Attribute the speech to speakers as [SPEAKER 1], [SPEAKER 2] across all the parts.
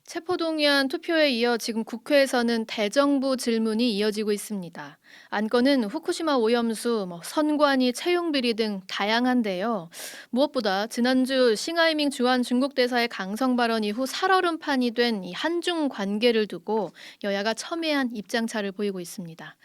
[SPEAKER 1] 체포동의안 투표에 이어 지금 국회에서는 대정부 질문이 이어지고 있습니다. 안건은 후쿠시마 오염수, 선관위 채용 비리 등 다양한데요. 무엇보다 지난주 싱하이밍 주한 중국 대사의 강성 발언 이후 살얼음판이 된 이 한중 관계를 두고 여야가 첨예한 입장차를 보이고 있습니다.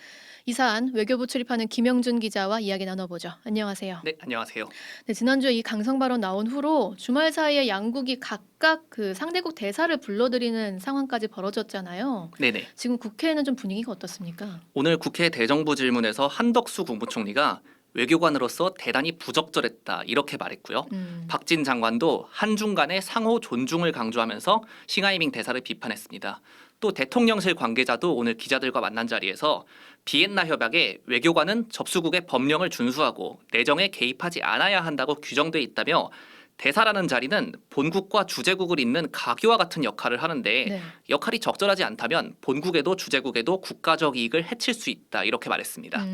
[SPEAKER 1] 이 사안 외교부 출입하는 김영준 기자와 이야기 나눠보죠. 안녕하세요.
[SPEAKER 2] 네, 안녕하세요.
[SPEAKER 1] 네, 지난주에 이 강성 발언 나온 후로 주말 사이에 양국이 각각 그 상대국 대사를 불러들이는 상황까지 벌어졌잖아요.
[SPEAKER 2] 네네.
[SPEAKER 1] 지금 국회에는 좀 분위기가 어떻습니까?
[SPEAKER 2] 오늘 국회 대정부 질문에서 한덕수 국무총리가 외교관으로서 대단히 부적절했다 이렇게 말했고요. 박진 장관도 한중 간의 상호 존중을 강조하면서 싱하이밍 대사를 비판했습니다. 또 대통령실 관계자도 오늘 기자들과 만난 자리에서 비엔나 협약에 외교관은 접수국의 법령을 준수하고 내정에 개입하지 않아야 한다고 규정돼 있다며 대사라는 자리는 본국과 주재국을 잇는 가교와 같은 역할을 하는데
[SPEAKER 1] 네.
[SPEAKER 2] 역할이 적절하지 않다면 본국에도 주재국에도 국가적 이익을 해칠 수 있다 이렇게 말했습니다.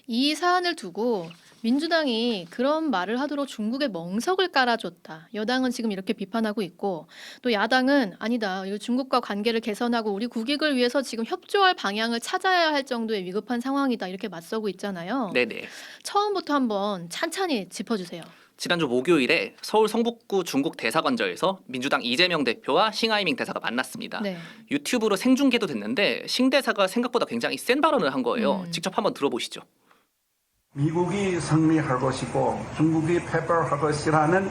[SPEAKER 1] 이 사안을 두고 민주당이 그런 말을 하도록 중국에 멍석을 깔아줬다. 여당은 지금 이렇게 비판하고 있고 또 야당은 아니다. 이거 중국과 관계를 개선하고 우리 국익을 위해서 지금 협조할 방향을 찾아야 할 정도의 위급한 상황이다. 이렇게 맞서고 있잖아요.
[SPEAKER 2] 네네.
[SPEAKER 1] 처음부터 한번 찬찬히 짚어주세요.
[SPEAKER 2] 지난주 목요일에 서울 성북구 중국 대사관저에서 민주당 이재명 대표와 싱하이밍 대사가 만났습니다.
[SPEAKER 1] 네.
[SPEAKER 2] 유튜브로 생중계도 됐는데 싱 대사가 생각보다 굉장히 센 발언을 한 거예요. 직접 한번 들어보시죠.
[SPEAKER 3] 미국이 승리할 것이고 중국이 패배할 것이라는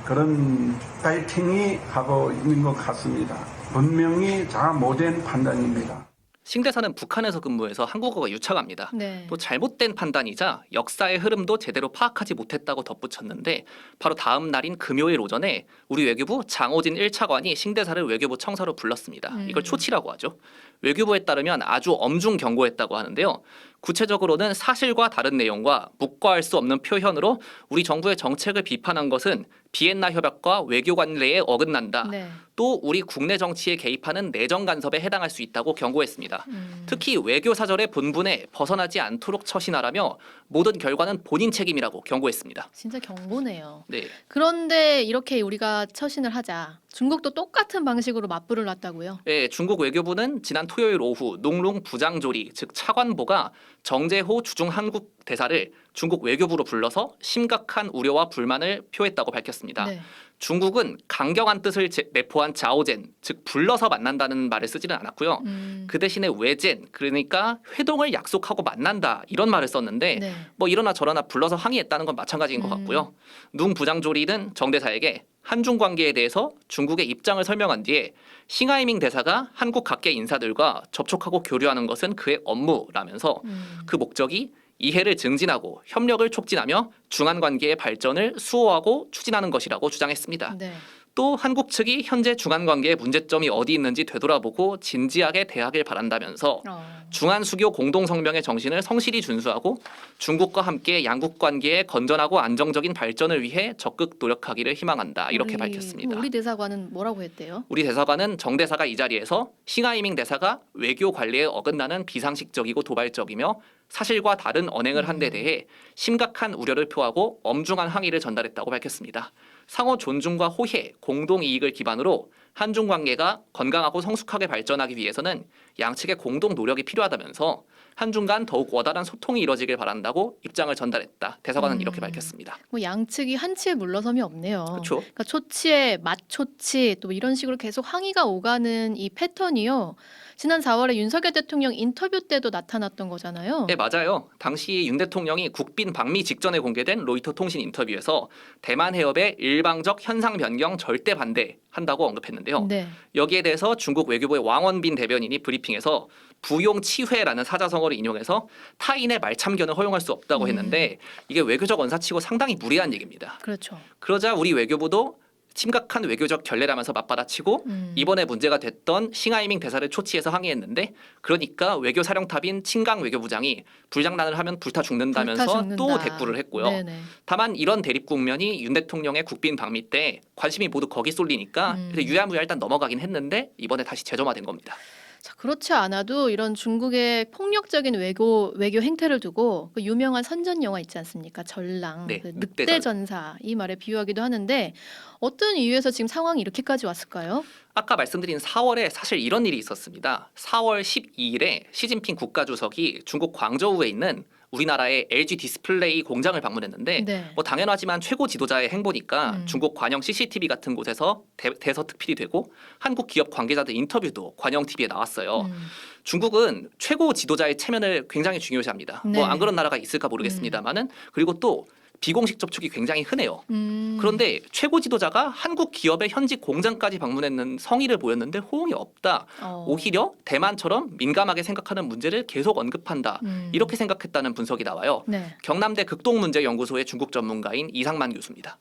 [SPEAKER 3] 그런 파이팅이 하고 있는 것 같습니다. 분명히 잘못된 판단입니다.
[SPEAKER 2] 싱 대사는 북한에서 근무해서 한국어가 유창합니다.
[SPEAKER 1] 네.
[SPEAKER 2] 또 잘못된 판단이자 역사의 흐름도 제대로 파악하지 못했다고 덧붙였는데 바로 다음 날인 금요일 오전에 우리 외교부 장호진 1차관이 싱 대사를 외교부 청사로 불렀습니다. 이걸 초치라고 하죠. 외교부에 따르면 아주 엄중 경고했다고 하는데요. 구체적으로는 사실과 다른 내용과 묵과할 수 없는 표현으로 우리 정부의 정책을 비판한 것은 비엔나 협약과 외교 관례에 어긋난다.
[SPEAKER 1] 네.
[SPEAKER 2] 또 우리 국내 정치에 개입하는 내정 간섭에 해당할 수 있다고 경고했습니다. 특히 외교 사절의 본분에 벗어나지 않도록 처신하라며 모든 결과는 본인 책임이라고 경고했습니다.
[SPEAKER 1] 진짜 경고네요.
[SPEAKER 2] 네.
[SPEAKER 1] 그런데 이렇게 우리가 처신을 하자. 중국도 똑같은 방식으로 맞불을 놨다고요?
[SPEAKER 2] 네, 중국 외교부는 지난 토요일 오후 농룽 부장조리 즉 차관보가 정재호 주중 한국 대사를 중국 외교부로 불러서 심각한 우려와 불만을 표했다고 밝혔습니다.
[SPEAKER 1] 네.
[SPEAKER 2] 중국은 강경한 뜻을 내포한 자오젠, 즉 불러서 만난다는 말을 쓰지는 않았고요. 그 대신에 외젠, 그러니까 회동을 약속하고 만난다 이런 말을 썼는데
[SPEAKER 1] 네.
[SPEAKER 2] 뭐 이러나 저러나 불러서 항의했다는 건 마찬가지인 것 같고요. 농 부장조리는 정 대사에게 한중 관계에 대해서 중국의 입장을 설명한 뒤에 싱하이밍 대사가 한국 각계 인사들과 접촉하고 교류하는 것은 그의 업무라면서 그 목적이 이해를 증진하고 협력을 촉진하며 중한 관계의 발전을 수호하고 추진하는 것이라고 주장했습니다.
[SPEAKER 1] 네.
[SPEAKER 2] 또 한국 측이 현재 중한 관계의 문제점이 어디 있는지 되돌아보고 진지하게 대하길 바란다면서 중한 수교 공동 성명의 정신을 성실히 준수하고 중국과 함께 양국 관계의 건전하고 안정적인 발전을 위해 적극 노력하기를 희망한다 이렇게 밝혔습니다.
[SPEAKER 1] 우리 대사관은 뭐라고 했대요?
[SPEAKER 2] 우리 대사관은 정 대사가 이 자리에서 싱하이밍 대사가 외교 관리에 어긋나는 비상식적이고 도발적이며 사실과 다른 언행을 한 데 대해 심각한 우려를 표하고 엄중한 항의를 전달했다고 밝혔습니다. 상호 존중과 호혜, 공동 이익을 기반으로 한중 관계가 건강하고 성숙하게 발전하기 위해서는 양측의 공동 노력이 필요하다면서 한중 간 더욱 원활한 소통이 이뤄지길 바란다고 입장을 전달했다. 대사관은 이렇게 밝혔습니다.
[SPEAKER 1] 뭐 양측이 한치의 물러섬이 없네요.
[SPEAKER 2] 그렇죠.
[SPEAKER 1] 그러니까 초치에 맞초치 또 이런 식으로 계속 항의가 오가는 이 패턴이요. 지난 4월에 윤석열 대통령 인터뷰 때도 나타났던 거잖아요.
[SPEAKER 2] 네, 맞아요. 당시 윤 대통령이 국빈 방미 직전에 공개된 로이터 통신 인터뷰에서 대만 해협의 일방적 현상 변경 절대 반대한다고 언급했는데요.
[SPEAKER 1] 네.
[SPEAKER 2] 여기에 대해서 중국 외교부의 왕원빈 대변인이 브리핑에서 부용치회라는 사자성어를 인용해서 타인의 말참견을 허용할 수 없다고 했는데 이게 외교적 언사치고 상당히 무리한 얘기입니다.
[SPEAKER 1] 그렇죠.
[SPEAKER 2] 그러자 우리 외교부도 심각한 외교적 결례라면서 맞받아치고 이번에 문제가 됐던 싱하이밍 대사를 초치해서 항의했는데 그러니까 외교사령탑인 친강 외교부장이 불장난을 하면 불타 죽는다면서 또 대꾸를 했고요.
[SPEAKER 1] 네네.
[SPEAKER 2] 다만 이런 대립 국면이 윤 대통령의 국빈 방미 때 관심이 모두 거기 쏠리니까 유야무야 일단 넘어가긴 했는데 이번에 다시 재점화된 겁니다.
[SPEAKER 1] 자, 그렇지 않아도 이런 중국의 폭력적인 외교 행태를 두고 그 유명한 선전 영화 있지 않습니까? 전랑,
[SPEAKER 2] 네,
[SPEAKER 1] 그
[SPEAKER 2] 늑대전.
[SPEAKER 1] 늑대 전사 이 말에 비유하기도 하는데 어떤 이유에서 지금 상황이 이렇게까지 왔을까요?
[SPEAKER 2] 아까 말씀드린 4월에 사실 이런 일이 있었습니다. 4월 12일에 시진핑 국가주석이 중국 광저우에 있는 우리나라의 LG 디스플레이 공장을 방문했는데
[SPEAKER 1] 네.
[SPEAKER 2] 뭐 당연하지만 최고 지도자의 행보니까 중국 관영 CCTV 같은 곳에서 대서특필이 되고 한국 기업 관계자들 인터뷰도 관영 TV에 나왔어요. 중국은 최고 지도자의 체면을 굉장히 중요시합니다.
[SPEAKER 1] 네.
[SPEAKER 2] 뭐 안 그런 나라가 있을까 모르겠습니다만은 그리고 또 비공식 접촉이 굉장히 흔해요. 그런데 최고 지도자가 한국 기업의 현지 공장까지 방문했는 성의를 보였는데 호응이 없다. 오히려 대만처럼 민감하게 생각하는 문제를 계속 언급한다. 이렇게 생각했다는 분석이 나와요.
[SPEAKER 1] 네.
[SPEAKER 2] 경남대 극동문제연구소의 중국 전문가인 이상만 교수입니다.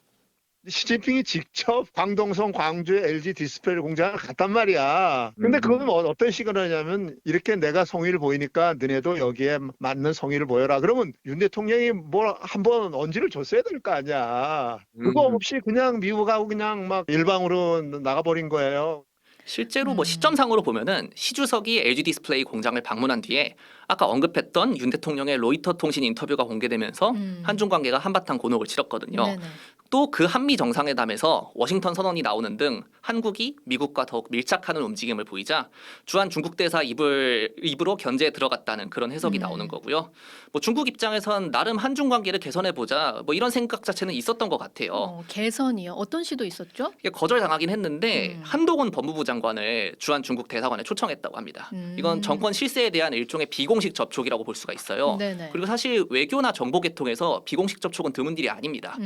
[SPEAKER 4] 시진핑이 직접 광동성 광주의 LG 디스플레이 공장을 갔단 말이야. 근데 그건 어떤 시그널이냐면 이렇게 내가 성의를 보이니까 너네도 여기에 맞는 성의를 보여라. 그러면 윤 대통령이 뭘 한번 언지를 줬어야 될 거 아니야. 그거 없이 그냥 미국하고 그냥 막 일방으로 나가버린 거예요.
[SPEAKER 2] 실제로 뭐 시점상으로 보면은 시 주석이 LG 디스플레이 공장을 방문한 뒤에 아까 언급했던 윤 대통령의 로이터 통신 인터뷰가 공개되면서 한중 관계가 한바탕 곤혹을 치렀거든요.
[SPEAKER 1] 네네.
[SPEAKER 2] 또 그 한미 정상회담에서 워싱턴 선언이 나오는 등 한국이 미국과 더욱 밀착하는 움직임을 보이자 주한 중국 대사 입으로 견제에 들어갔다는 그런 해석이 나오는 거고요. 뭐 중국 입장에선 나름 한중 관계를 개선해 보자 뭐 이런 생각 자체는 있었던 것 같아요.
[SPEAKER 1] 개선이요. 어떤 시도 있었죠?
[SPEAKER 2] 이게 거절당하긴 했는데 한동훈 법무부 장관을 주한 중국 대사관에 초청했다고 합니다. 이건 정권 실세에 대한 일종의 비공식 접촉이라고 볼 수가 있어요.
[SPEAKER 1] 네네.
[SPEAKER 2] 그리고 사실 외교나 정보계통에서 비공식 접촉은 드문 일이 아닙니다.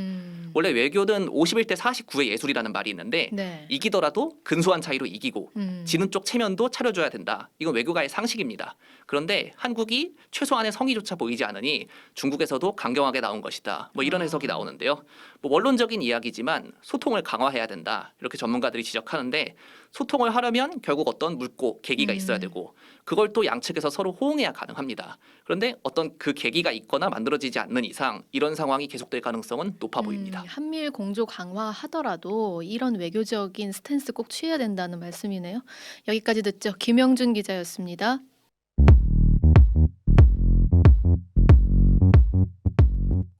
[SPEAKER 2] 원래 외교는 51대 49의 예술이라는 말이 있는데
[SPEAKER 1] 네.
[SPEAKER 2] 이기더라도 근소한 차이로 이기고 지는 쪽 체면도 차려줘야 된다. 이건 외교가의 상식입니다. 그런데 한국이 최소한의 성의조차 보이지 않으니 중국에서도 강경하게 나온 것이다. 뭐 이런 해석이 나오는데요. 뭐 원론적인 이야기지만 소통을 강화해야 된다. 이렇게 전문가들이 지적하는데 소통을 하려면 결국 어떤 물고 계기가 있어야 되고 그걸 또 양측에서 서로 호응해야 가능합니다. 그런데 어떤 그 계기가 있거나 만들어지지 않는 이상 이런 상황이 계속될 가능성은 높아 보입니다.
[SPEAKER 1] 한미일 공조 강화하더라도 이런 외교적인 스탠스 꼭 취해야 된다는 말씀이네요. 여기까지 듣죠. 김영준 기자였습니다.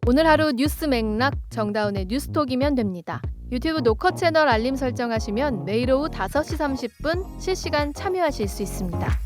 [SPEAKER 1] 오늘 하루 뉴스 맥락 정다운의 뉴스톡이면 됩니다. 유튜브 노컷 채널 알림 설정하시면 매일 오후 5시 30분 실시간 참여하실 수 있습니다.